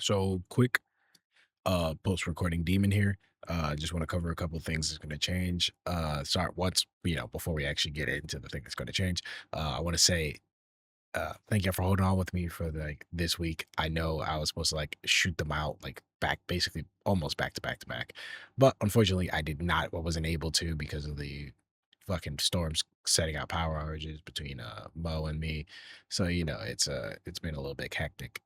So quick post-recording demon here. Just want to cover a couple things that's going to change. Sorry, before we actually get into the thing that's going to change, I want to say thank you for holding on with me for like this week. I know I was supposed to like shoot them out like back, basically almost back to back to back, but unfortunately I did not. I wasn't able to because of the fucking storms setting out power outages between Mo and me. So it's been a little bit hectic.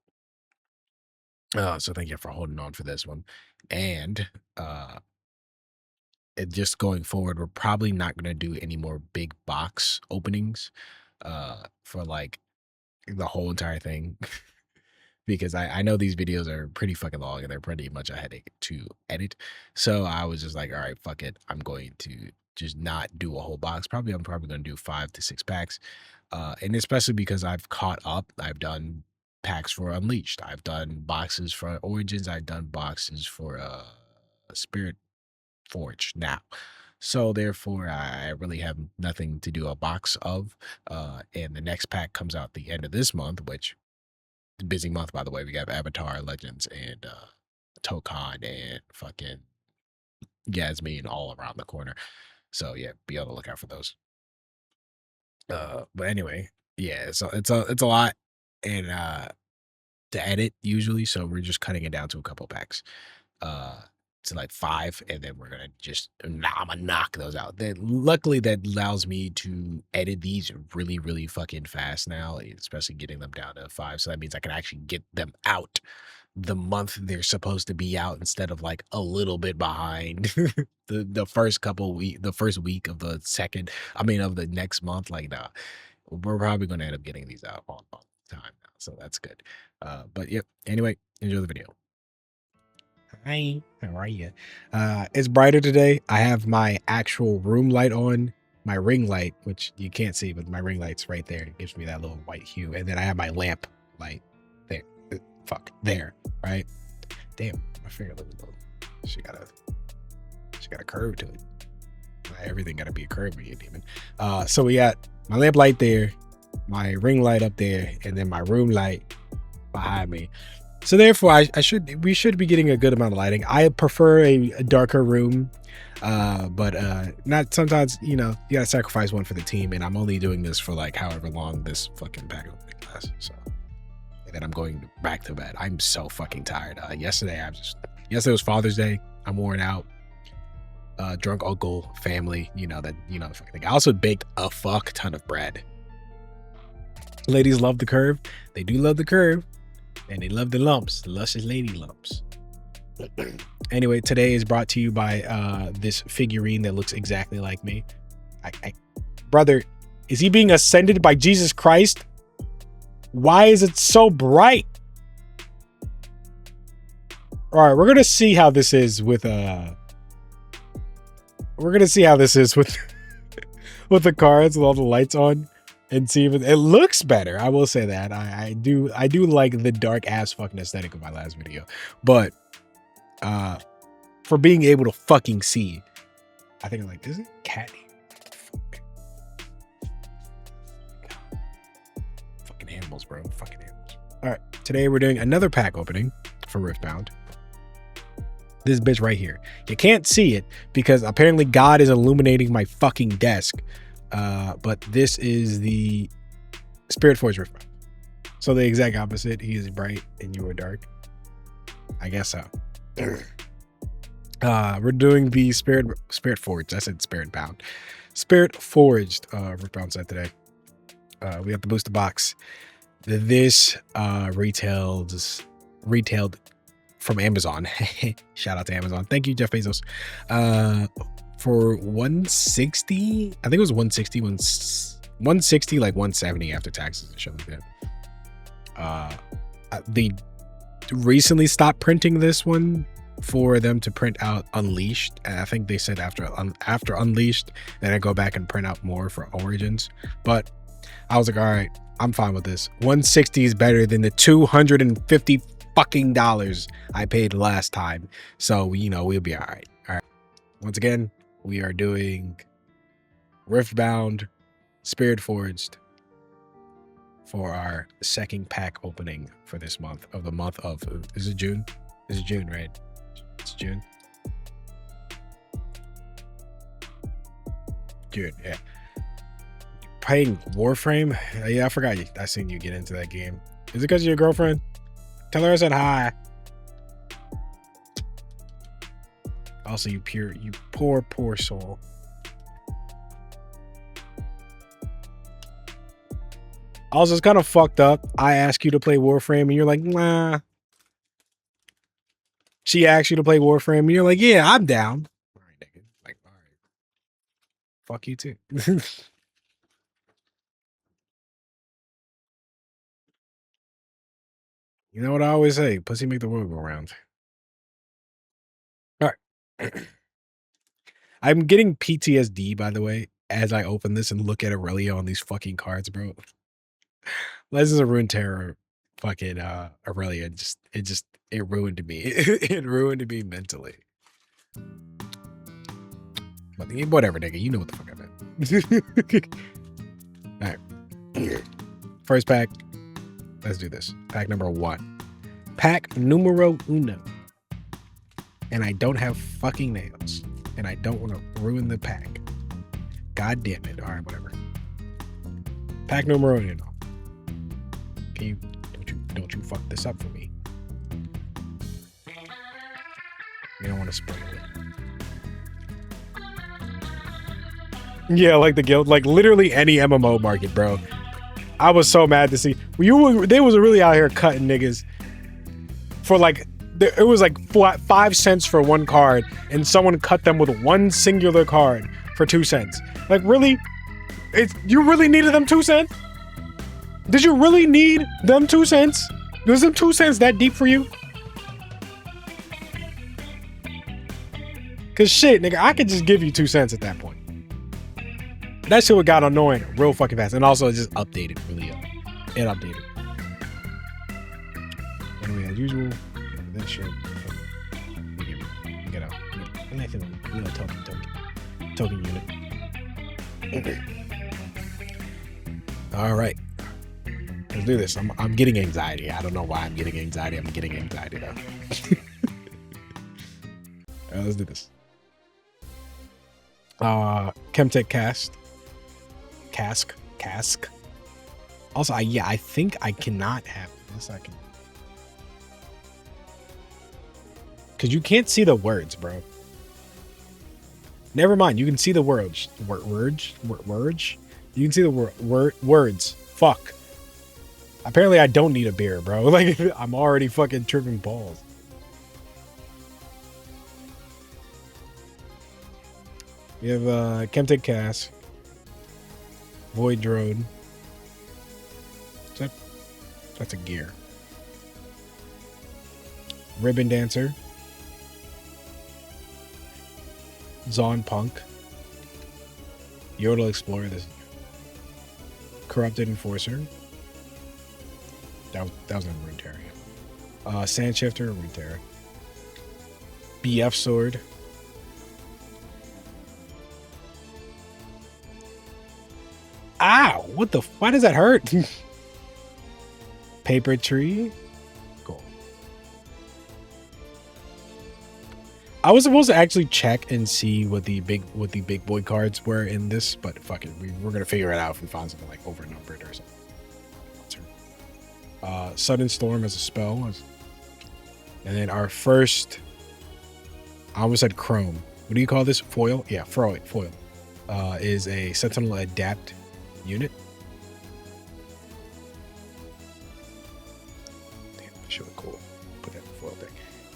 So thank you for holding on for this one. And uh just going forward, we're probably not gonna do any more big box openings for like the whole entire thing. Because I know these videos are pretty fucking long and they're pretty much a headache to edit. So I was just like, all right, fuck it. I'm going to just not do a whole box. I'm probably gonna do 5 to 6 packs. And especially because I've caught up. I've done packs for Unleashed. I've done boxes for Origins. I've done boxes for Spirit Forge now. So therefore I really have nothing to do a box of. And the next pack comes out the end of this month, which busy month, by the way. We got Avatar Legends and Tokan and fucking Yasmin all around the corner. So yeah, be on the lookout for those. But anyway, yeah, so it's a lot and to edit usually, so we're just cutting it down to a couple packs. To like 5, and then we're gonna I'm gonna knock those out. Then luckily that allows me to edit these really, really fucking fast now, especially getting them down to 5. So that means I can actually get them out the month they're supposed to be out instead of like a little bit behind the first week of the next month. Like, nah, we're probably gonna end up getting these out on time now. So that's good. But yep, anyway, enjoy the video. Hi, how are you? It's brighter today. I have my actual room light on, my ring light, which you can't see, but my ring light's right there. It gives me that little white hue. And then I have my lamp light there. There, right? Damn, my finger looks little. She got a curve to it. Everything gotta be a curve when you're a demon. So we got my lamp light there, my ring light up there, and then my room light behind me. So therefore, we should be getting a good amount of lighting. I prefer a darker room, but not sometimes. You gotta sacrifice one for the team, and I'm only doing this for like however long this fucking pack lasts. So, and then I'm going back to bed. I'm so fucking tired. Yesterday was Father's Day. I'm worn out. Drunk uncle, family. The fucking thing. I also baked a fuck ton of bread. Ladies love the curve. They do love the curve. And they love the lumps, the luscious lady lumps. Anyway, today is brought to you by this figurine that looks exactly like me. Brother, is he being ascended by Jesus Christ? Why is it so bright? All right, we're gonna see how this is with with the cards with all the lights on. And see if it looks better. I will say that I do like the dark ass fucking aesthetic of my last video, but for being able to fucking see, I think I'm like, is it catty? Fucking animals, bro. Fucking animals. All right, today we're doing another pack opening for RiftBound. This bitch right here. You can't see it because apparently God is illuminating my fucking desk. But this is the Spiritforged RiftBound. So the exact opposite. He is bright and you are dark. I guess so. We're doing the Spiritforged. I said Spiritbound. Spiritforged RiftBound set today. We have the booster box. This retailed from Amazon. Shout out to Amazon. Thank you, Jeff Bezos. For 160, I think it was 160, like 170 after taxes and shit like that. They recently stopped printing this one for them to print out Unleashed, and I think they said after Unleashed, then I go back and print out more for Origins. But I was like, all right, I'm fine with this. 160 is better than the $250 fucking I paid last time, so we'll be all right. All right. Once again, we are doing RiftBound, Spiritforged, for our second pack opening for this month of the month of, is it June? Is it June, right? It's June. June, yeah. Playing Warframe? Yeah, I forgot I seen you get into that game. Is it because of your girlfriend? Tell her I said hi. Also, you poor soul. Also, it's kind of fucked up. I ask you to play Warframe and you're like, nah. She asks you to play Warframe and you're like, yeah, I'm down. All right, nigga. Like, all right. Fuck you too. You know what I always say? Pussy make the world go round. All right. I'm getting PTSD, by the way, as I open this and look at Aurelia on these fucking cards, bro. Legends of Runeterra fucking Aurelia. It ruined me. It ruined me mentally. But whatever, nigga. You know what the fuck I meant. Alright. First pack. Let's do this. Pack number 1. Pack numero uno. And I don't have fucking nails. And I don't want to ruin the pack. God damn it. Alright, whatever. Pack numero uno. Don't you fuck this up for me. You don't want to spoil it. Yeah, like the guild, like literally any MMO market, bro. I was so mad to see they was really out here cutting niggas for like it was like 5 cents for one card, and someone cut them with one singular card for 2 cents. Like really, you really needed them 2 cents? Did you really need them 2 cents? Was them 2 cents that deep for you? Cause shit, nigga, I could just give you 2 cents at that point. That shit would got annoying real fucking fast, and also it just updated really. It updated. Anyway, as usual, that shit. Get out. Anything, token unit. All right. Let's do this. I'm getting anxiety. I don't know why I'm getting anxiety. I'm getting anxiety though. All right, let's do this. Chemtech cask. Also, I think I cannot have this. I can, because you can't see the words, bro. Never mind. You can see the words. Words. You can see the words. Fuck. Apparently, I don't need a beer, bro. Like, I'm already fucking tripping balls. We have Chemtech Cask, Void Drone. That's a gear. Ribbon Dancer, Zon Punk, Yodel Explorer. This Corrupted Enforcer. That was in Runeterra. Sand Shifter, Runeterra. BF Sword. Ow! What the? Why does that hurt? Paper Tree. Cool. I was supposed to actually check and see what the big boy cards were in this, but fuck it, we're gonna figure it out if we find something like overnumbered or something. Sudden Storm as a spell, and then our first. I almost said Chrome. What do you call this? Foil? Yeah, foil. Is a Sentinel Adapt unit. Damn, that should look cool. Put that in the foil deck.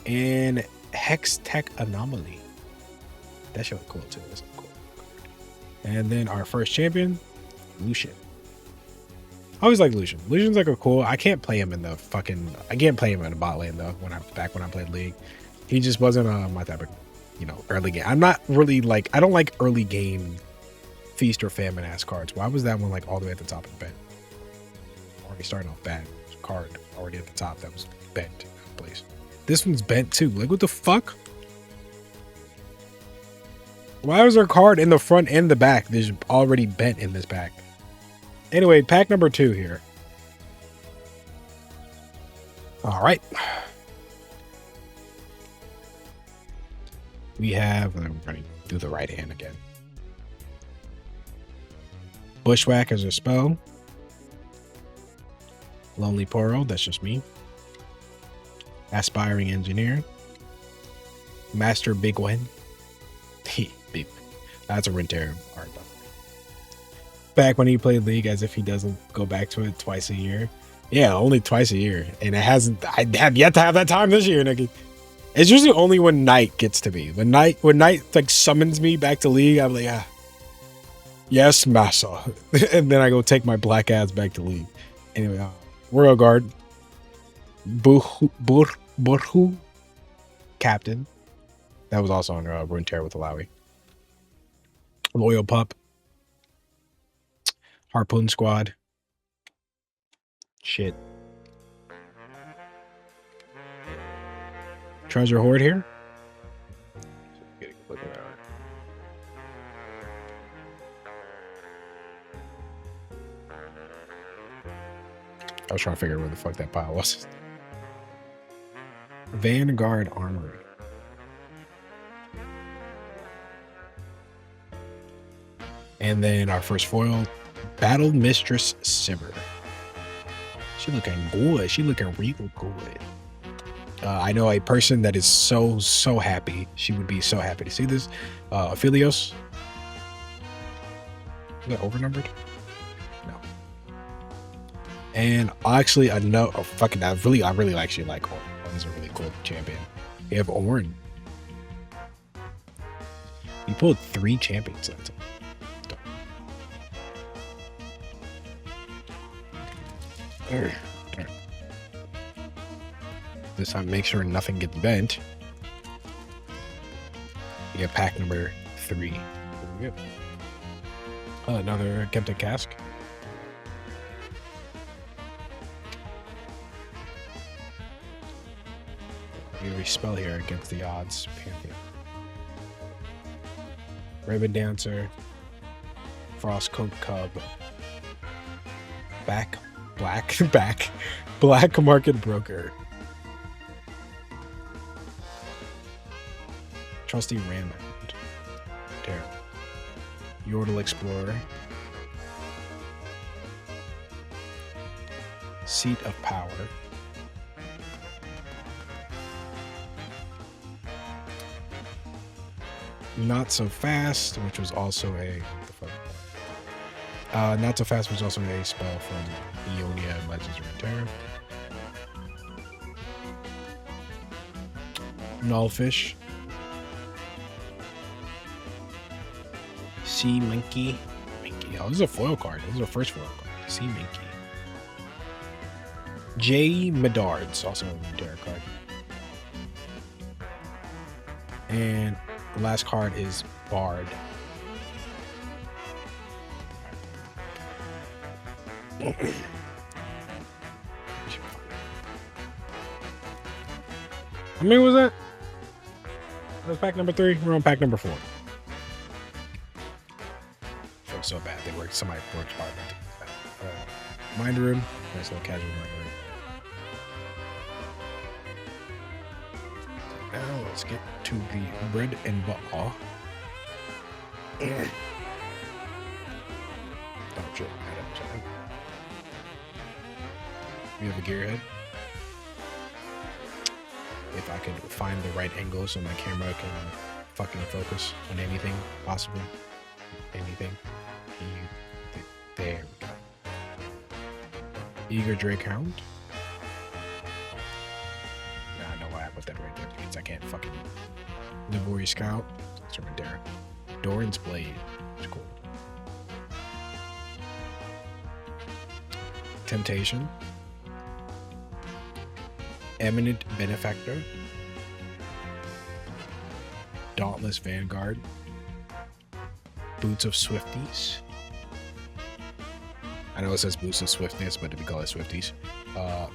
And Hex Tech Anomaly. That should look cool too. That's cool. And then our first champion, Lucian. I always like Lucian. Lucian's like a cool. I can't play him in the fucking. I can't play him in the bot lane though. When I played League, he just wasn't my type of, early game. I'm not really like. I don't like early game feast or famine ass cards. Why was that one like all the way at the top of the bed? Already starting off bad. Card already at the top that was bent. Please. This one's bent too. Like what the fuck? Why was there card in the front and the back? There's already bent in this pack. Anyway, pack number 2 here. All right. We have, we're going to do the right hand again. Bushwhack as a spell. Lonely Poro, that's just me. Aspiring Engineer. Master Big Wen. That's a Runeterra art though. Back when he played League as if he doesn't go back to it twice a year. Yeah, only twice a year. And it hasn't, I have yet to have that time this year, nigga. It's usually only when Night gets to me. When Night like summons me back to League, I'm like, yes, massa. And then I go take my black ass back to League. Anyway, Royal Guard. Burhu. Captain. That was also on Runeterra with Alawi. Loyal Pup. Harpoon Squad. Shit. Treasure Hoard here. I was trying to figure out where the fuck that pile was. Vanguard Armory. And then our first foil, Battle Mistress Sivir. She looking good. She looking real good. I know a person that is so happy. She would be so happy to see this. Aphelios. Is that overnumbered? No. And actually, I know. Oh, fucking! I really actually like Orn. Orn is a really cool champion. We have Orn. We pulled 3 champions that time. This time, make sure nothing gets bent. We get pack number 3. Good. Another Kemptic Cask. We respell here against the odds. Pantheon. Ribbon Dancer. Frostcoat Cub. Black Market Broker. Trusty Ramond. Terror. Yordle Explorer. Seat of Power. Not So Fast, which was also a... Not So Fast was also a spell from Ionia and Legends of Runeterra. Nullfish. Sea Minky. Oh, this is a foil card. This is our first foil card. Sea Minky. J. Medards, also a Runeterra card. And the last card is Bard. How many was that? That was pack number 3. We're on pack number 4. Feel so bad. Somebody worked hard. Mind Room. Nice little casual mind room. Now let's get to the bread and butter. Oh shit. We have a gearhead. If I could find the right angle so my camera can fucking focus on anything, possibly anything. There we go. Eager Drake Hound. Now I know why I put that right there. It means I can't fucking... Navori Scout. That's right there. Doran's Blade. It's cool. Temptation. Eminent Benefactor. Dauntless Vanguard. Boots of Swifties. I know it says Boots of Swiftness, but we call it Swifties.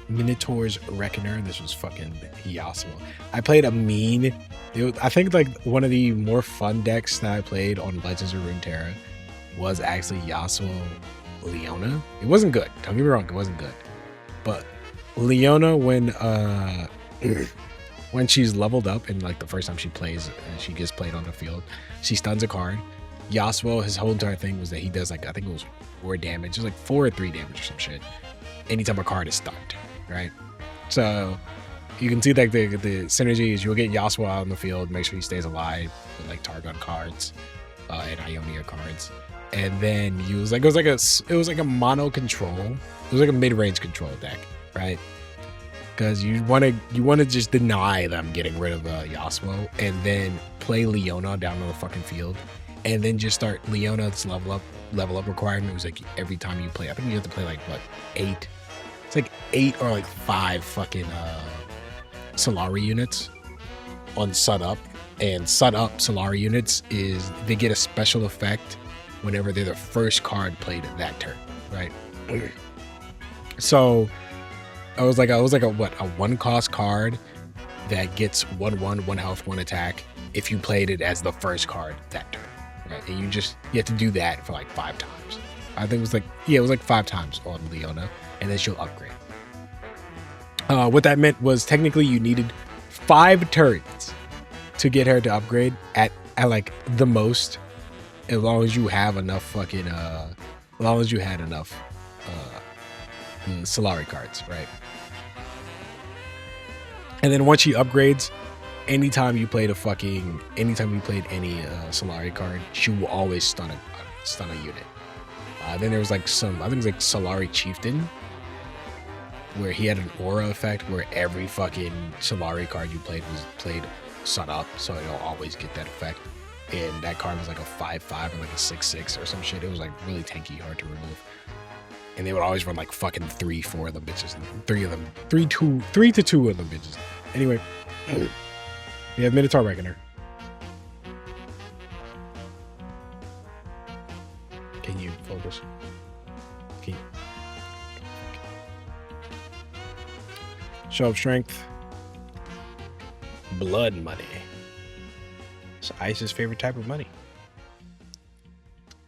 Minotaur's Reckoner. This was fucking Yasuo. I played a mean... I think like one of the more fun decks that I played on Legends of Runeterra was actually Yasuo Leona. It wasn't good. Don't get me wrong, it wasn't good. But Leona, when she's leveled up and like the first time she plays and she gets played on the field, she stuns a card. Yasuo, his whole entire thing was that he does like, I think it was 4 damage. It was like 4 or 3 damage or some shit anytime a card is stunned, right? So you can see like the synergy is you'll get Yasuo out on the field, make sure he stays alive with like Targon cards and Ionia cards. And then it was like a mono control. It was like a mid-range control deck, right? Because you want to just deny them getting rid of Yasuo and then play Leona down on the fucking field, and then just start Leona's level up requirement was like every time you play. I think you have to play like what 8. It's like 8 or like 5 fucking Solari units on Sun Up, and Sun Up Solari units is they get a special effect whenever they're the first card played at that turn, right? So I was like a 1-cost card that gets 1/1, 1 health, 1 attack if you played it as the first card that turn, right? And you have to do that for like 5 times. I think it was like 5 times on Leona, and then she'll upgrade. What that meant was technically you needed 5 turns to get her to upgrade at like the most, as long as you have enough fucking Solari cards, right? And then once she upgrades, anytime you played any Solari card, she will always stun a unit. Then there was like I think it was like Solari Chieftain, where he had an aura effect where every fucking Solari card you played was played Sun Up, so it'll always get that effect. And that card was like a 5/5 or like a 6/6 or some shit. It was like really tanky, hard to remove. And they would always run like fucking 3-4 of them bitches. 3 to 2 of them bitches. Anyway, we have Minotaur Reckoner. Can you focus? Can you? Show up strength. Blood money. It's Ice's favorite type of money.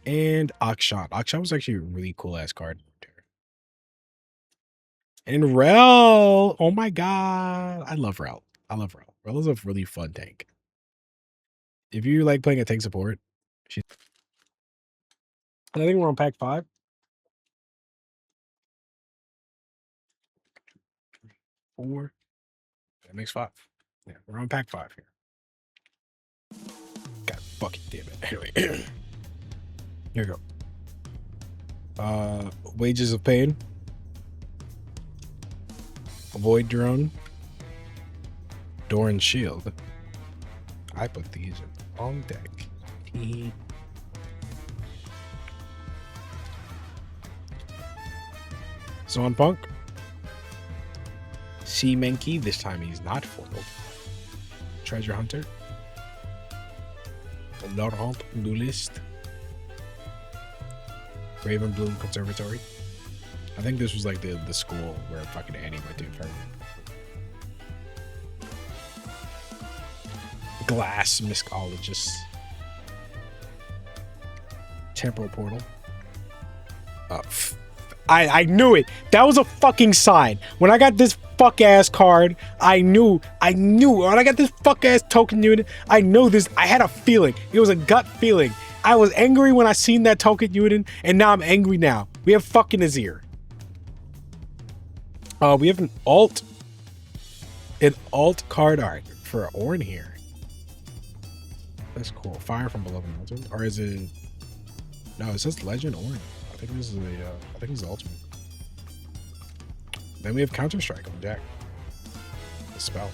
And Akshan. Akshan was actually a really cool ass card. And Rel. Oh my god. I love Rel. Rel is a really fun tank. If you like playing a tank support, I think we're on pack 5. Four. That makes 5. Yeah, we're on pack 5 here. God fucking damn it. Anyway. Here we go. Wages of Pain. Void Drone. Doran Shield. I put these on deck. Zon Punk. Sea Menki. This time he's not foiled. Treasure Hunter. Laurent Duelist. Raven Bloom Conservatory. I think this was like the school where fucking Annie went to. Glass Miscologist. Temporal Portal. I knew it. That was a fucking sign. When I got this fuck ass card, I knew. When I got this fuck ass token unit, I know this. I had a feeling. It was a gut feeling. I was angry when I seen that token unit, and now I'm angry now. We have fucking Azir. We have an alt card art for Ornn here. That's cool. Fire from Below the Mountain, or is it? No, it says Legend Ornn. I think this is the ultimate. Then we have Counter Strike on deck. The spell.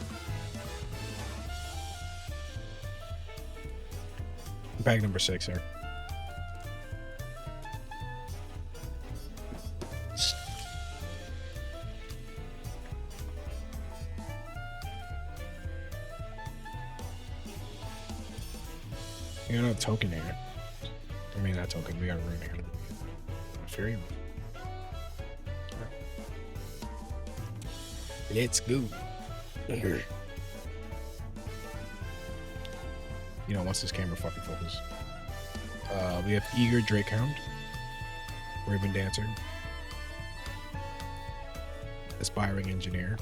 Pack number 6 here. We got a token here. I mean, not token. We got a rune here. Fury. Let's go. You know, once this camera fucking focus. We have Eager Drakehound. Raven Dancer. Aspiring engineer.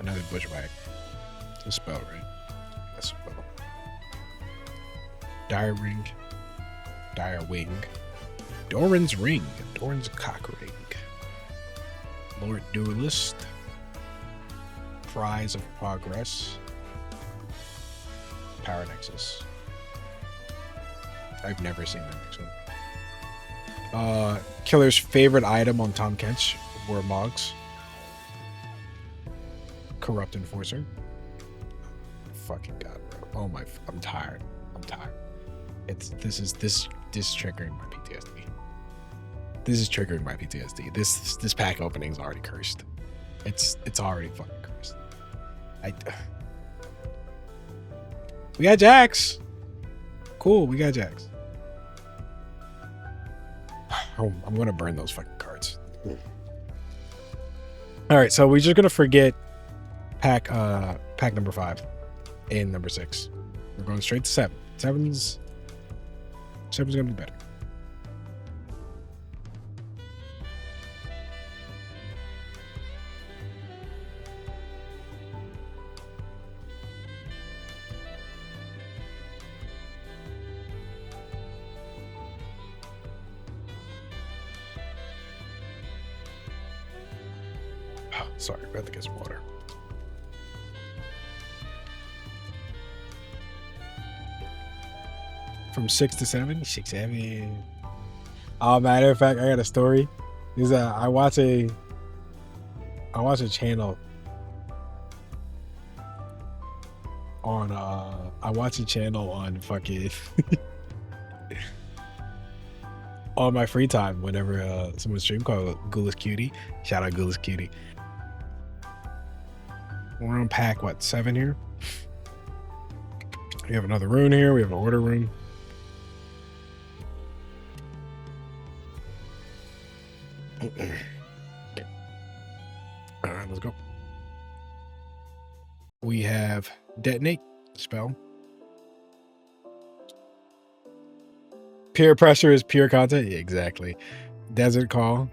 Another bushwhack. It's a spell, right? That's a spell. Dire ring. Dire wing. Doran's ring. Doran's cock ring. Lord Duelist. Prize of Progress. Power Nexus. I've never seen that next one. Killer's favorite item on Tom Kench were Mogs. Corrupt Enforcer. Fucking god, bro. Oh my, I'm tired. I'm tired. This is triggering my PTSD. This is triggering my PTSD. This pack opening is already cursed. It's already fucking cursed. We got Jax. Cool, we got Jax. Oh, I'm gonna burn those fucking cards. All right, so we're just gonna forget pack number 5 and number 6. We're going straight to 7. Seven's gonna be better. Sorry, I had to get some water. From 6 to 7? 6, 7. Oh, matter of fact, I got a story. Is I watch a channel on fucking on my free time whenever someone stream called Ghoulish Cutie. Shout out Ghoulish Cutie. We're on pack, what, 7 here? We have another rune here. We have an order rune. All right, let's go. We have Detonate spell. Peer pressure is pure content. Yeah, exactly. Desert Call.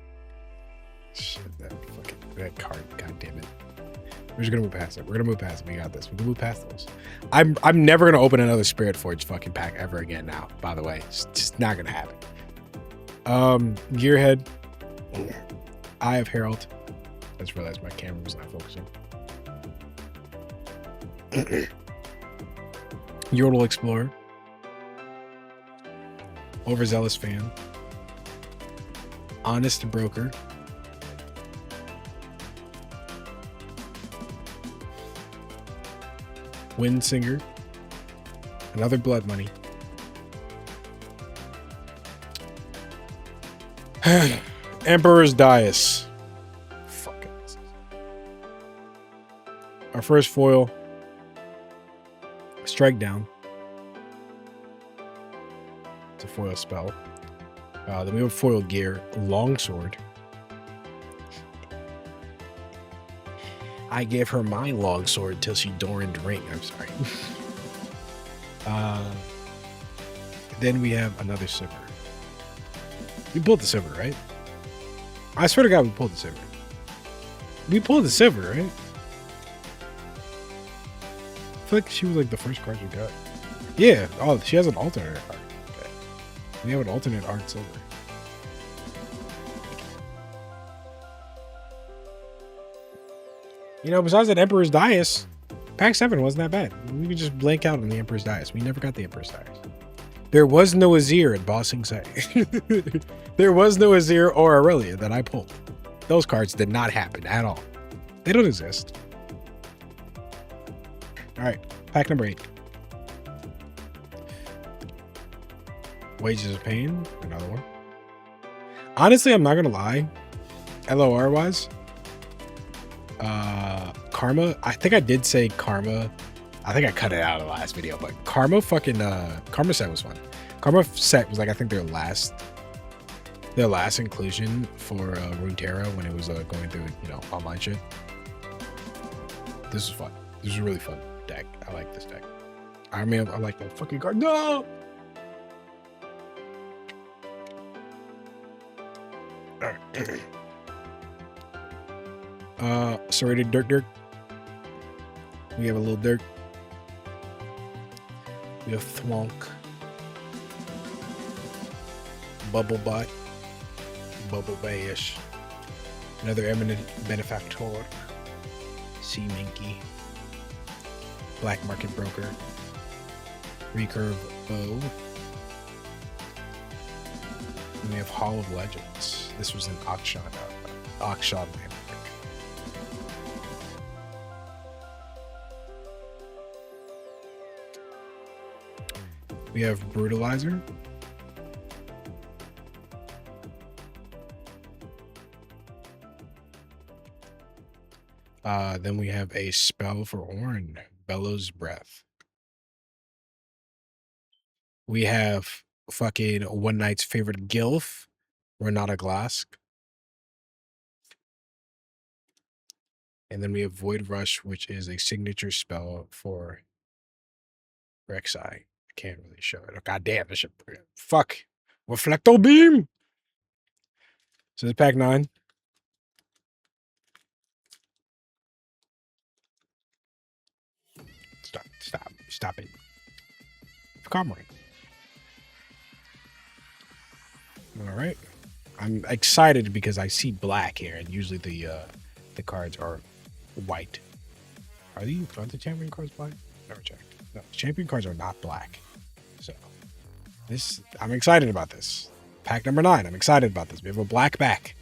Shit, that card. God damn it. We're just gonna move past it. We're gonna move past it. We got this. We can move past those. I'm never gonna open another Spiritforged fucking pack ever again now, by the way. It's just not gonna happen. Gearhead. Eye of Herald. I just realized my camera was not focusing. Yordle Explorer. Overzealous Fan. Honest Broker. Windsinger. Another Blood Money. Emperor's Dais. Fucking. Our first foil. Strike Down. It's a foil spell. Then we have foil gear. Longsword. I gave her my longsword till she Doran'd ring. I'm sorry. Then we have another Sivir. We pulled the Sivir, right? I swear to God, we pulled the Sivir. We pulled the Sivir, right? I feel like she was like the first card we got. Yeah. Oh, she has an alternate art. Okay. We have an alternate art Silver. You know, besides that Emperor's Dais, pack 7 wasn't that bad. We could just blank out on the Emperor's Dais. We never got the Emperor's Dais. There was no Azir in Bossing Sight. There was no Azir or Aurelia that I pulled. Those cards did not happen at all. They don't exist. All right, pack number 8. Wages of Pain, another one. Honestly, I'm not gonna lie. LOR wise, Karma. I think I did say Karma. I think I cut it out of the last video, but Karma fucking Karma set was fun. Karma set was like I think their last inclusion for Runeterra when it was going through, you know, online shit. This was fun. This was a really fun deck. I like this deck. I mean, I like that fucking card. No. All right. Serrated Dirk. We have a little Dirk. We have Thwonk. Bubblebot. Bubble Bayish. Another Eminent Benefactor. Sea Minky. Black Market Broker. Recurve O. And we have Hall of Legends. This was an auction land. We have Brutalizer. Then we have a spell for Ornn, Bellows Breath. We have fucking One Night's favorite Gilf, Renata Glask. And then we have Void Rush, which is a signature spell for Rek'Sai. I can't really show it. Oh, God damn, this shit. Fuck. Reflecto Beam! So this is pack 9. Stop it. Comrade. All right. I'm excited because I see black here, and usually the cards are white. Are the champion cards black? Never checked. No, champion cards are not black. So I'm excited about this. Pack number 9. I'm excited about this. We have a black back.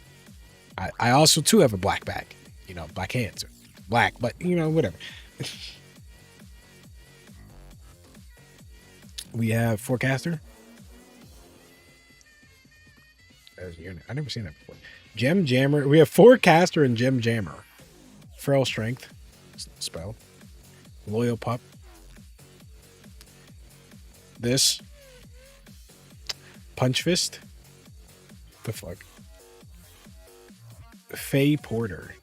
I also too have a black back. You know, black hands, black, but you know, whatever. We have Forecaster. I never seen that before. Gem Jammer. We have Forecaster and Gem Jammer. Feral Strength. Spell. Loyal Pup. This. Punch Fist. The fuck? Faye Porter.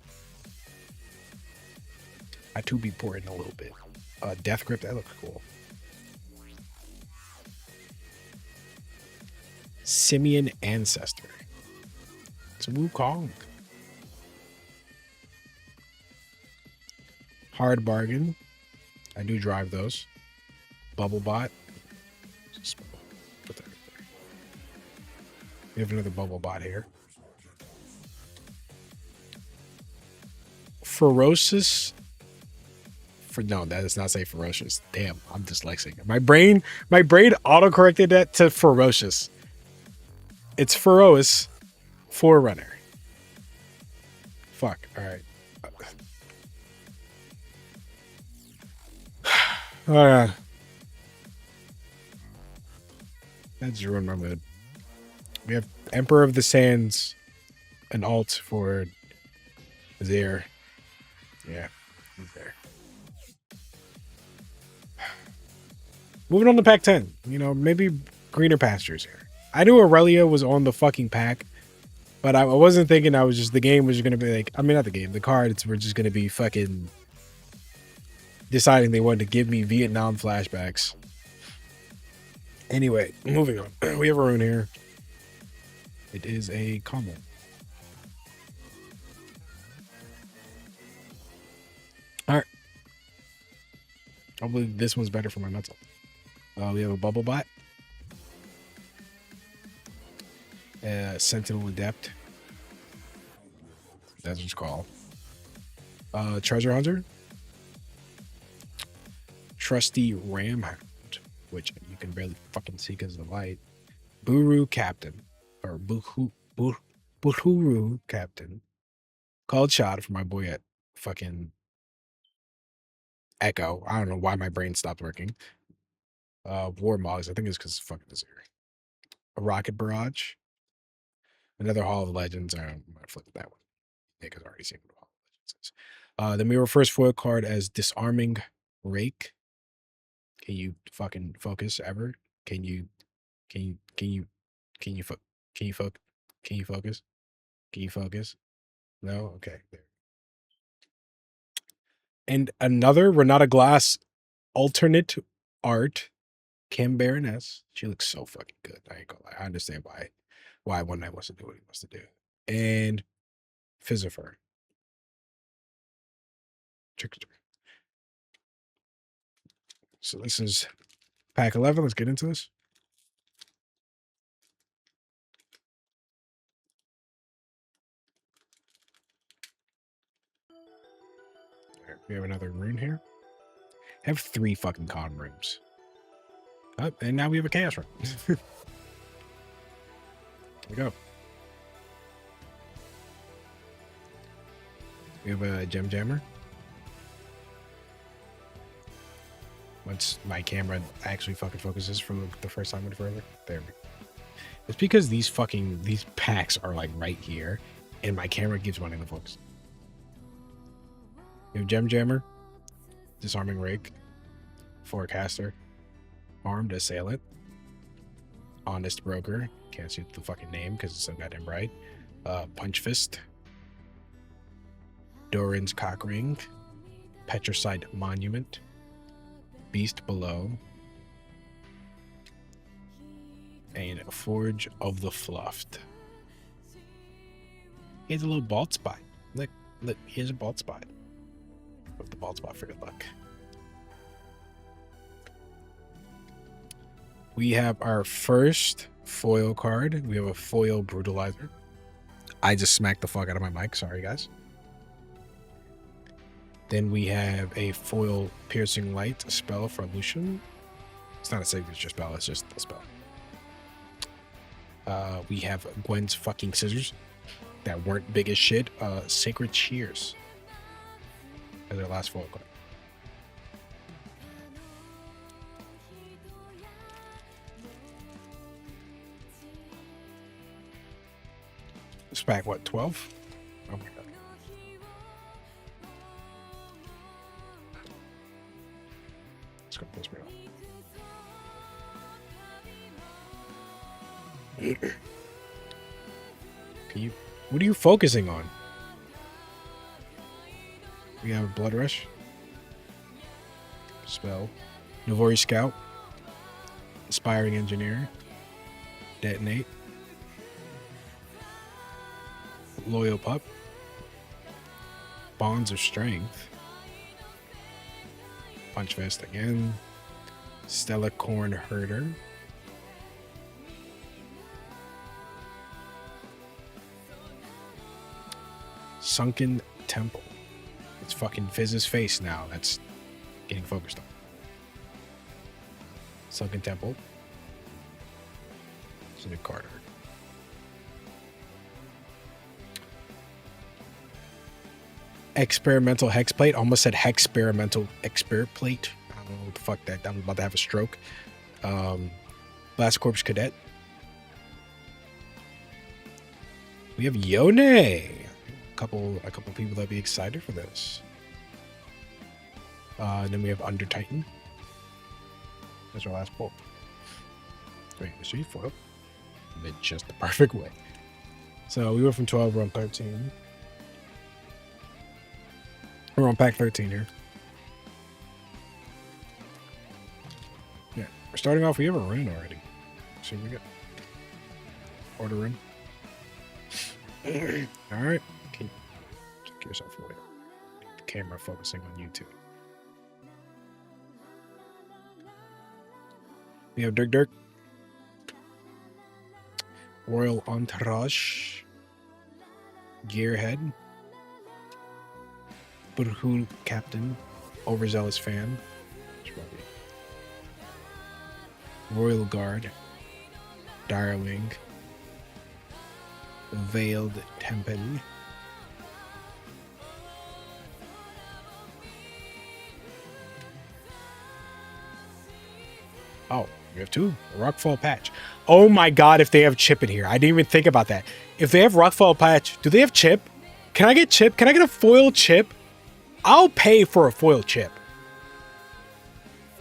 I too be porting a little bit. Death Grip. That looks cool. Simian Ancestor. It's a Wukong. Hard Bargain. I do drive those. Bubblebot. Put that right there. We have another Bubblebot here. Ferocious. No, that does not say ferocious. Damn, I'm dyslexic. My brain auto-corrected that to ferocious. It's Feroz Forerunner. Fuck. All right. That just ruined my mood. We have Emperor of the Sands, an alt for Zir. Yeah, he's there. Moving on to pack 10. You know, maybe greener pastures here. I knew Aurelia was on the fucking pack, but I wasn't thinking the game was going to be like, I mean, not the game, the cards were just going to be fucking deciding they wanted to give me Vietnam flashbacks. Anyway, moving on. We have a rune here. It is a combo. Alright. I believe this one's better for my nuts. We have a Bubblebot. Sentinel Adept. That's what it's called. Treasure Hunter. Trusty Ramhound, which you can barely fucking see because of the light. Buru Captain. Or Buhuru Captain. Called shot for my boy at fucking Echo. I don't know why my brain stopped working. War Mogs. I think it's because fucking Azir. A Rocket Barrage. Another Hall of Legends. I'm going to flip that one. Because I already seen what Hall of Legends is. Then we were first foil card as Disarming Rake. Can you fucking focus ever? Can you focus? No? Okay. There. And another Renata Glass alternate art. Kim Baroness. She looks so fucking good. I ain't gonna lie. I understand why One Night wants to do what he wants to do. And Fizzifer. Trick or treat. So this is pack 11. Let's get into this. We have another rune here. I have 3 fucking con rooms. Oh, and now we have a chaos room. Here we go. We have a gem jammer. Once my camera actually fucking focuses for the first time in forever. There we go. It's because these packs are like right here, and my camera keeps wanting to focus. We have gem jammer, disarming rig, forecaster, armed assailant, honest broker. Can't see the fucking name because it's so goddamn bright. Punch fist, Doran's cock ring, petricite monument, beast below, and forge of the fluffed. Here's a little bald spot. Look, here's a bald spot. Put the bald spot for good luck. We have our first foil card. We have a foil brutalizer. I just smacked the fuck out of my mic. Sorry, guys. Then we have a foil piercing light spell for Lucian. It's not a signature spell, it's just a spell. We have Gwen's fucking scissors that weren't big as shit. Sacred Shears as our last foil card. It's back, what, 12? Oh my god. It's gonna piss me off. What are you focusing on? We have a Blood Rush. Spell. Navori Scout. Aspiring Engineer. Detonate. Loyal Pup. Bonds of Strength. Punch Fist again. Stella Corn Herder. Sunken Temple. It's fucking Fizz's face now. That's getting focused on. Sunken Temple. It's a new card art. Experimental Hexplate. Almost said Hexperimental Experplate. I don't know what the fuck that. I'm about to have a stroke. Blast Corpse Cadet. We have Yone. A couple people that'd be excited for this. And then we have Under Titan. That's our last pull. Wait, is she foil? In just the perfect way. So we went from 12, we're on 13. We're on pack 13 here. Yeah, we're starting off. We have a rune already. See what we got. Order rune. All right. Check yourself away. The camera focusing on YouTube. We have Dirk. Royal Entourage. Gearhead. Burhul Captain. Overzealous Fan. Royal Guard. Direwing. Veiled Temple. Oh, we have 2. Rockfall Patch. Oh my god, if they have Chip in here. I didn't even think about that. If they have Rockfall Patch, do they have Chip? Can I get Chip? Can I get a foil Chip? I'll pay for a foil Chip.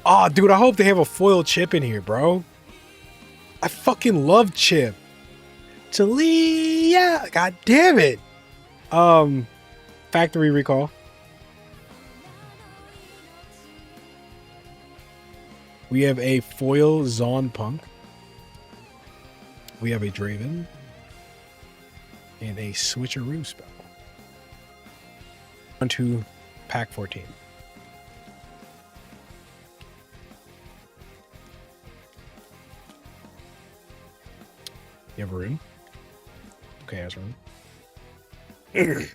Oh, dude, I hope they have a foil Chip in here, bro. I fucking love Chip. Talia! God damn it. Factory Recall. We have a foil Zon Punk. We have a Draven. And a Switcheroo spell. On to Pack 14. You have a room? Okay, that's room. Let's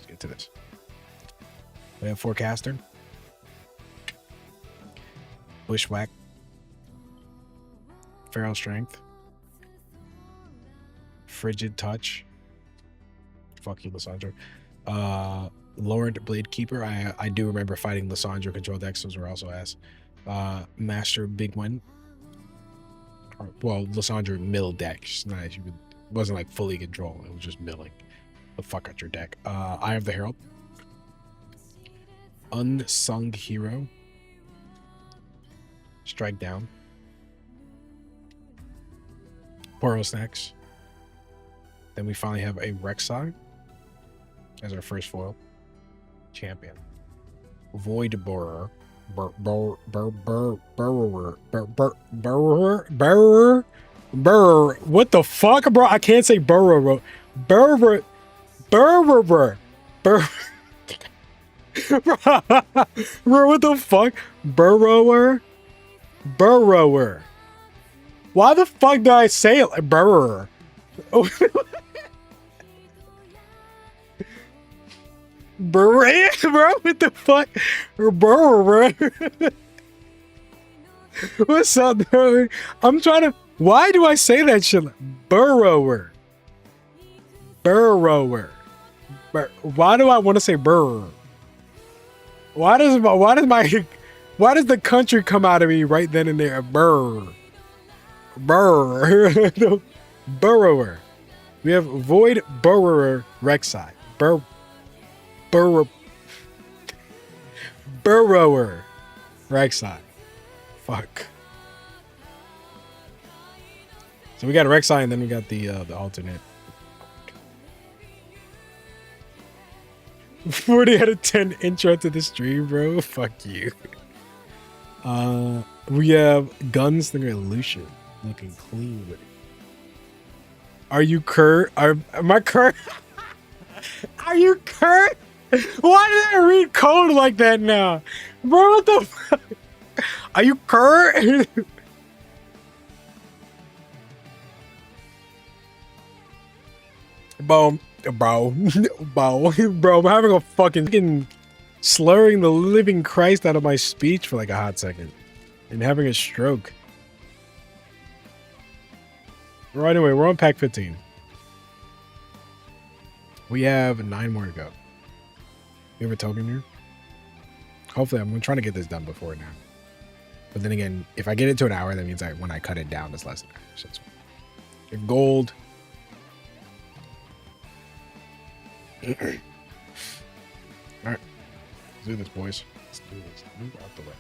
get to this. We have Forecaster. Bushwhack. Feral Strength. Frigid Touch. Fuck you, Lysandra. Lord Blade Keeper. I do remember fighting Lysandra control decks. Those were also ass. Master Big One. Well, Lysandra mill deck. She's not, she wasn't like fully control. It was just milling the fuck out your deck. Eye of the Herald. Unsung Hero. Strike Down. Poro Snacks. Then we finally have a Rek'Sai as our first foil. Champion. Void Borer. Burrower. What the fuck, bro? I can't say burrower. Burrower. Bro, what the fuck? Burrower. Why the fuck do I say it like burrower? Bro, what the fuck? Bro. What's up, bro? I'm trying to. Why do I say that shit? Burrower. Why do I want to say burrower? Why does the country come out of me right then and there? Burrower. Burrower. We have Void Burrower Rek'Sai. Burrower Rek'Sai. Fuck. So we got a Rek'Sai and then we got the alternate. 40 out of 10 intro to the stream, bro. Fuck you. We have Gunslinger Lucian looking clean with it. Are you Kurt? Am I Kurt? Are you Kurt? Why did I read code like that now? Bro, what the fuck? Are you Kurt? Bro, I'm having a fucking slurring the living Christ out of my speech for like a hot second and having a stroke. Right, anyway, we're on pack 15. We have 9 more to go. You have a token here? Hopefully, I'm trying to get this done before now. But then again, if I get it to an hour, that means when I cut it down, it's less than an hour. So it's fine. Gold. Alright. Let's do this, boys. Let's do this. Move out the way.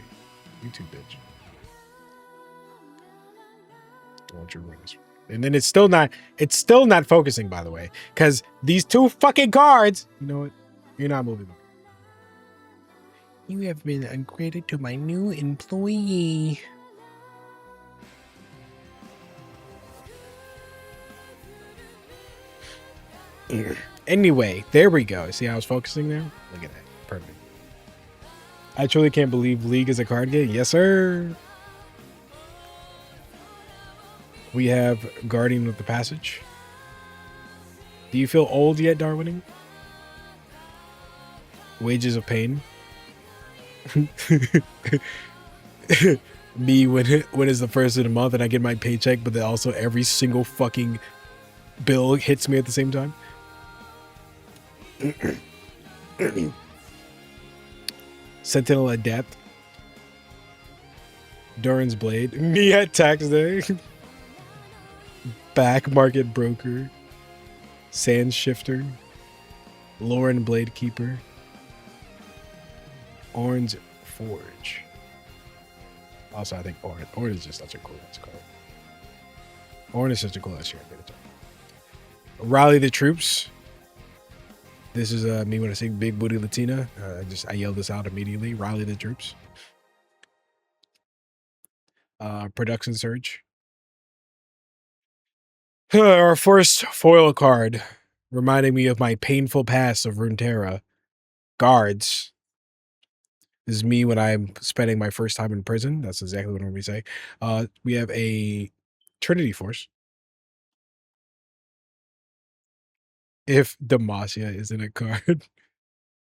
You too, bitch. Don't want you to run this. And then it's still not focusing, by the way. Because these 2 fucking cards, you know what? You're not moving. You have been upgraded to my new employee. Anyway, there we go. See how I was focusing there? Look at that. Perfect. I truly can't believe League is a card game. Yes, sir. We have Guardian of the Passage. Do you feel old yet, Darwining? Wages of Pain. Me when it's the first of the month and I get my paycheck, but then also every single fucking bill hits me at the same time. Sentinel Adept. Duran's Blade. Me at tax day. Back Market Broker. Sand Shifter. Lauren Blade Keeper. Orange Forge. Also, I think Orange is just such a cool ass card. Orange is such a cool ass card. Rally the Troops. This is me when I say Big Booty Latina. I yell this out immediately. Rally the Troops. Production Surge. Our first foil card, reminding me of my painful past of Runeterra. Guards. This is me when I'm spending my first time in prison. That's exactly what I'm going to say. We have a Trinity Force. If Demacia is in a card.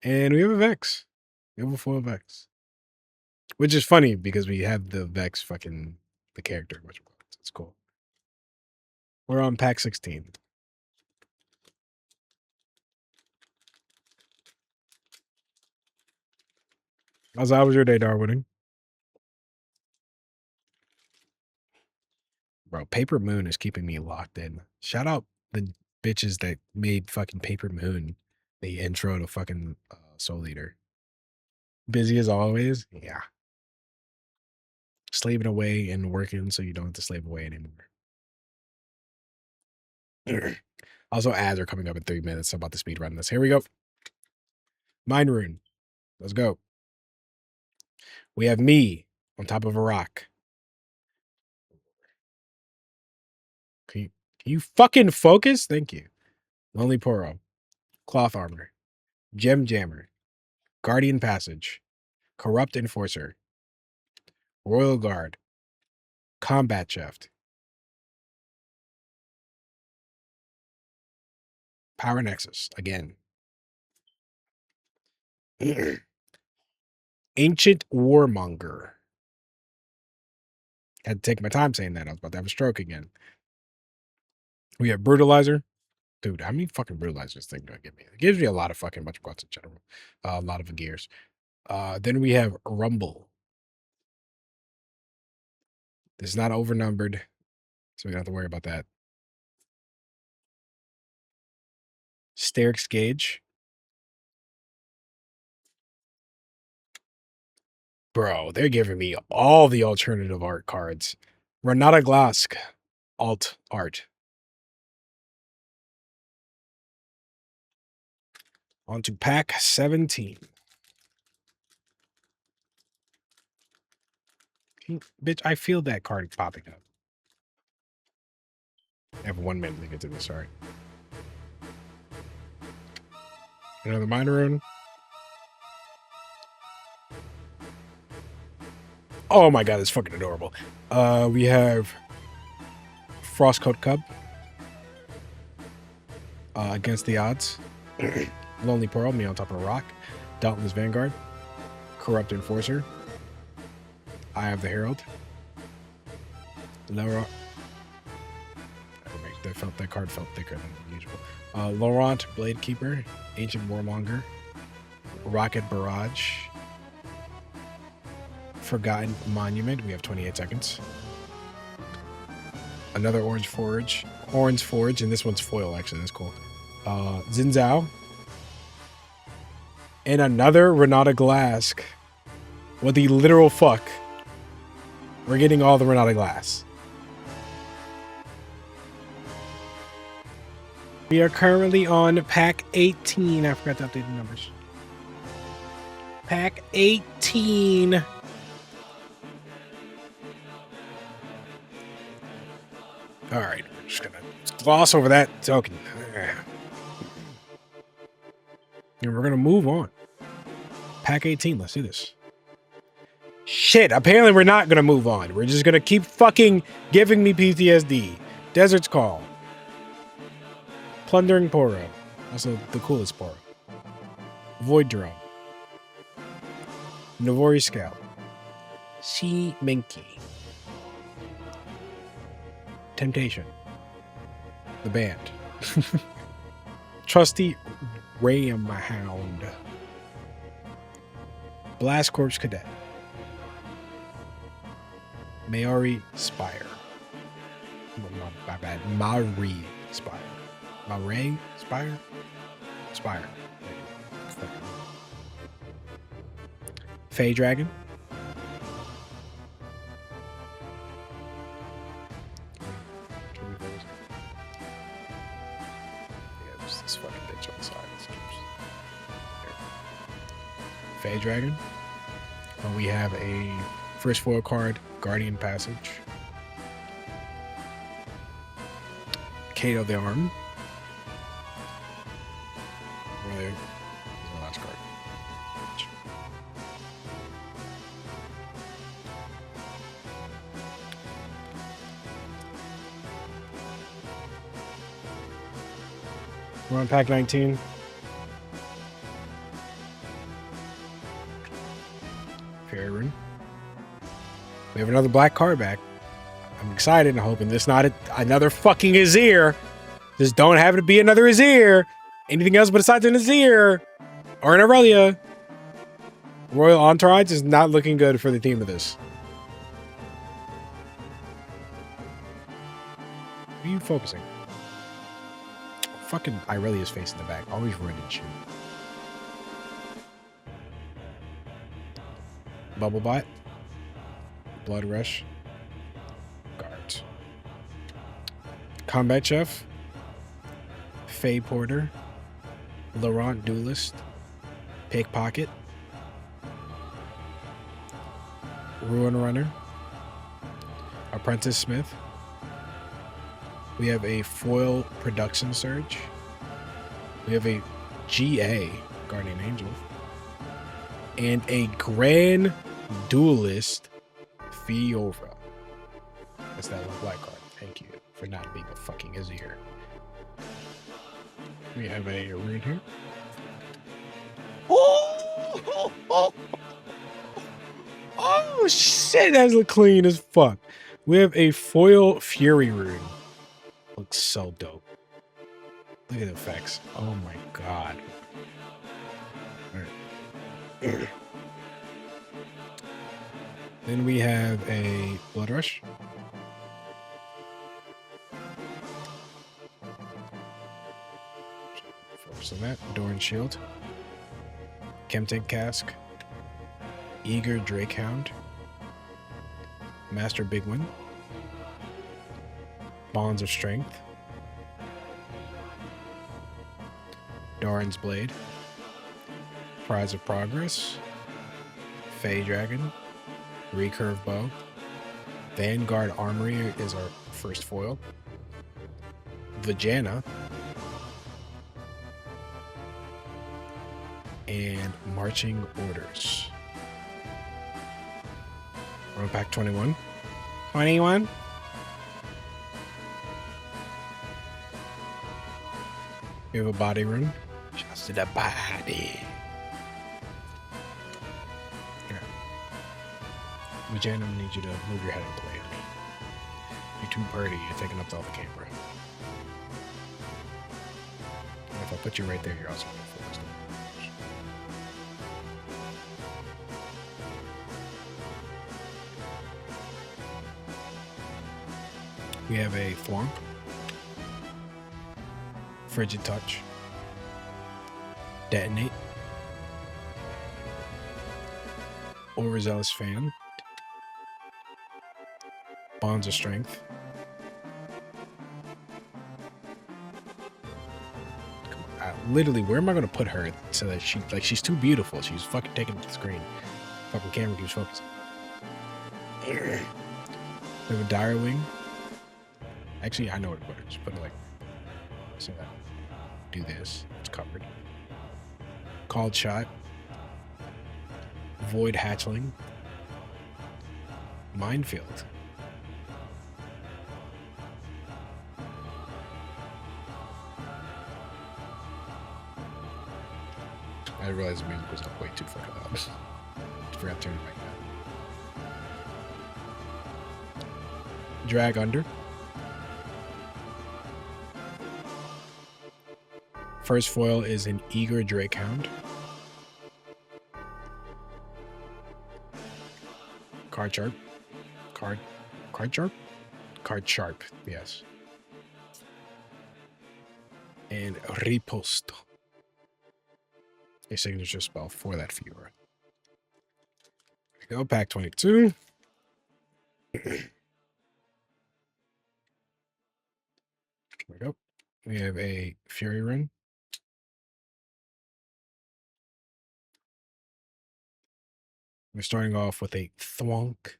And we have a Vex. We have a foil Vex. Which is funny because we have the Vex fucking the character. Which it's cool. We're on pack 16. How was your day, Darwinning? Bro, Paper Moon is keeping me locked in. Shout out the bitches that made fucking Paper Moon the intro to fucking Soul Eater. Busy as always. Yeah. Slaving away and working so you don't have to slave away anymore. Also, ads are coming up in 3 minutes. I'm about to speed run this. Here we go. Mind Rune. Let's go. We have me on top of a rock. Can you fucking focus? Thank you. Lonely Poro. Cloth Armor. Gem Jammer. Guardian Passage. Corrupt Enforcer. Royal Guard. Combat Shaft. Power Nexus. Again. Ancient Warmonger. Had to take my time saying that. I was about to have a stroke again. We have Brutalizer. Dude, how many fucking Brutalizers this thing gonna give me? It gives me a lot of fucking much guts in general. A lot of gears. Then we have Rumble. This is not overnumbered, so we don't have to worry about that. Sterix Gauge. Bro, they're giving me all the alternative art cards. Renata Glask. Alt art. On to pack 17. Bitch, I feel that card popping up. I have 1 minute to get to this, sorry. Another Mind Rune. Oh my god, it's fucking adorable. We have Frostcoat Cub. Against the Odds. Lonely Pearl, me on top of a rock. Dauntless Vanguard. Corrupt Enforcer. Eye of the Herald. Laurent. That card felt thicker than usual. Laurent Blade Keeper. Ancient Warmonger. Rocket Barrage. Forgotten Monument. We have 28 seconds. Another Orange Forge. Orange Forge, and this one's foil, actually. That's cool. Xin Zhao. And another Renata Glask. What the literal fuck? We're getting all the Renata Glass. We are currently on pack 18. I forgot to update the numbers. Pack 18. All right, we're just gonna gloss over that token. And we're gonna move on. Pack 18, let's do this. Shit, apparently we're not gonna move on. We're just gonna keep fucking giving me PTSD. Desert's Call. Plundering Poro. Also the coolest Poro. Void Drone. Navori Scout. Sea Menki. Temptation. The Band. Trusty Ramhound. Blast Corpse Cadet. Maori Spire. My bad. Maori Spire. Maori Spire? Spire. Fey Dragon. This fucking bitch on the side. Fey Dragon. We have a first foil card, Guardian Passage. Kato the Arm. Really? This is the last card. We're on pack 19. Fairy Rune. We have another black card back. I'm excited and hoping this not another fucking Azir. Just don't have it be another Azir. Anything else besides an Azir or an Aurelia. Royal Entourage is not looking good for the theme of this. What are you focusing? Fucking Irelia's face in the back. Always ruining shit. Bubblebot. Blood Rush. Guards. Combat Chef. Fae Porter. Laurent Duelist. Pickpocket. Ruin Runner. Apprentice Smith. We have a foil production surge. We have a GA, Guardian Angel. And a Grand Duelist, Fiora. That's that one black card. Thank you for not being a fucking Azir. We have a rune here. Oh shit, that's clean as fuck. We have a foil Fury rune. Looks so dope. Look at the effects. Oh my god. Right. Then we have a Blood Rush. Focus on that. Doran Shield. Chemtech Cask. Eager Drakehound. Master Big One. Bonds of Strength. Doran's Blade. Prize of Progress. Fey Dragon. Recurve Bow. Vanguard Armory is our first foil. Vajana. And Marching Orders. We're on pack 21. 21? We have a body rune. Just to the body. Here. Vajana, I need you to move your head and play with me. You're too pretty. You're taking up all the camera. And if I put you right there, you're also going to focus. We have a Thwomp. Frigid Touch. Detonate. Overzealous Fan. Bonds of Strength. Literally, where am I going to put her so that she's too beautiful? She's fucking taking the screen. Fucking camera keeps focusing. We have a Dire Wing. Actually, I know where to put it. Just put it like so that. Do this. It's covered. Called Shot. Void Hatchling. Minefield. I realized the music was up way too fucking loud. I forgot to turn it back down. Drag Under. First foil is an Eager Drakehound. Card Sharp. Card Sharp? Card Sharp, yes. And Riposto. A signature spell for that Fiora. There we go, pack 22. There we go. We have a Fury Rune. We're starting off with a Thwonk.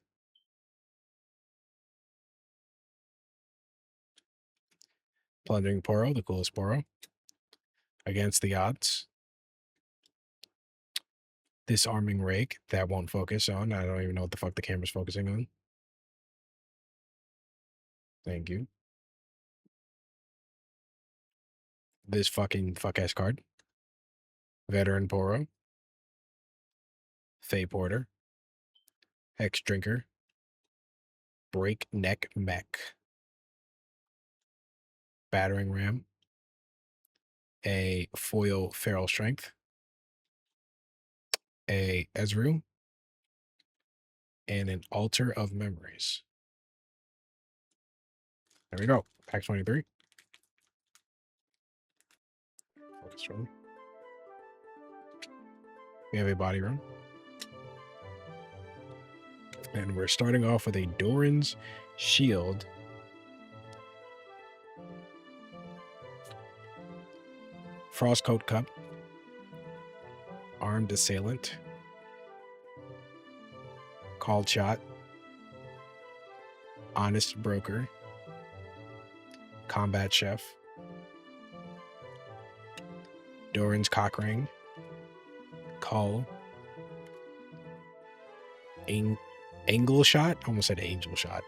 Plundering Poro, the coolest Poro. Against the Odds. Disarming Rake, that won't focus on. I don't even know what the fuck the camera's focusing on. Thank you. this fuck ass card. Veteran Poro. Fey Porter. Hex Drinker. Breakneck Mech. Battering Ram. A foil Feral Strength. A Ezreal. And an Altar of Memories. There we go. Pack 23. Focus room. We have a body room. And we're starting off with a Doran's Shield. Frostcoat Cup. Armed Assailant. Called Shot. Honest Broker. Combat Chef. Doran's Cockring. Cull. Angle Shot? I almost said Angel Shot.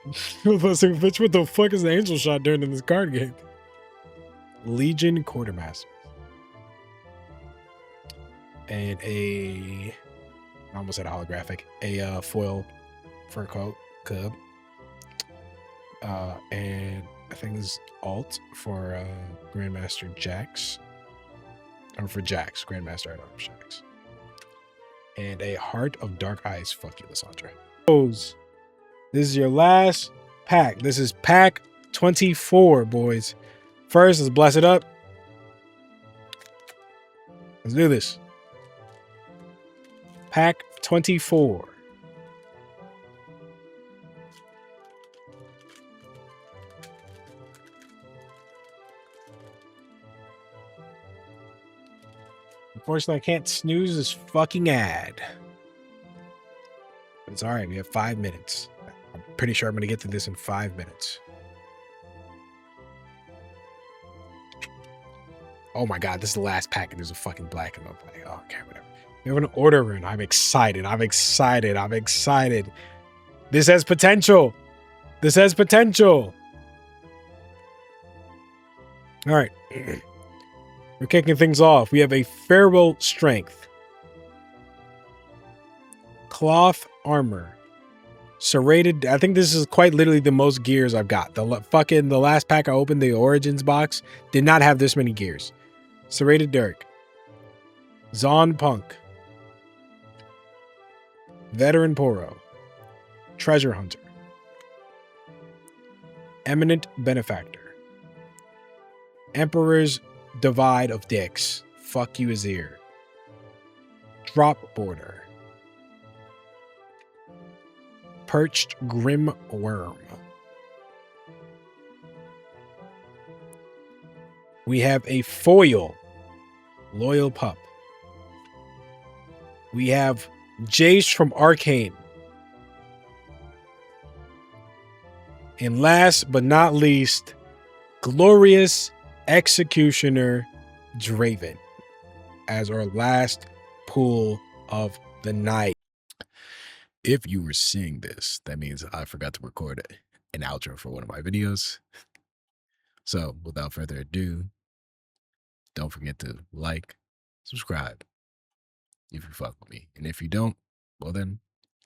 Bitch, what the fuck is the Angel Shot doing in this card game? Legion Quartermaster. And I almost said a holographic. A foil fur coat cub. And I think this is alt for Grandmaster Jax. Or for Jax, Grandmaster at Arms Jax. And a Heart of Dark Eyes. Fuck you, Lissandra. This is your last pack. This is pack 24, boys. First, let's bless it up. Let's do this. Pack 24. Unfortunately, I can't snooze this fucking ad. But it's all right. We have 5 minutes. I'm pretty sure I'm going to get through this in 5 minutes. Oh my god, this is the last pack and there's a fucking black and white. Oh, okay, whatever. We have an order rune. I'm excited. I'm excited. I'm excited. This has potential. This has potential. All right. We're kicking things off. We have a Farewell Strength. Cloth Armor. Serrated. I think this is quite literally the most gears I've got. The last pack I opened, the Origins box, did not have this many gears. Serrated Dirk. Zon Punk. Veteran Poro. Treasure Hunter. Eminent Benefactor. Emperor's Divide of Dicks. Fuck you, Azir. Drop Border. Perched Grim Worm. We have a foil Loyal Pup. We have Jace from Arcane. And last but not least, Glorious Executioner Draven as our last pull of the night. If you were seeing this, that means I forgot to record an outro for one of my videos. So without further ado, don't forget to like, subscribe if you fuck with me. And if you don't, well then,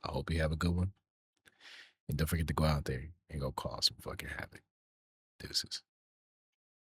I hope you have a good one. And don't forget to go out there and go cause some fucking havoc. Deuces.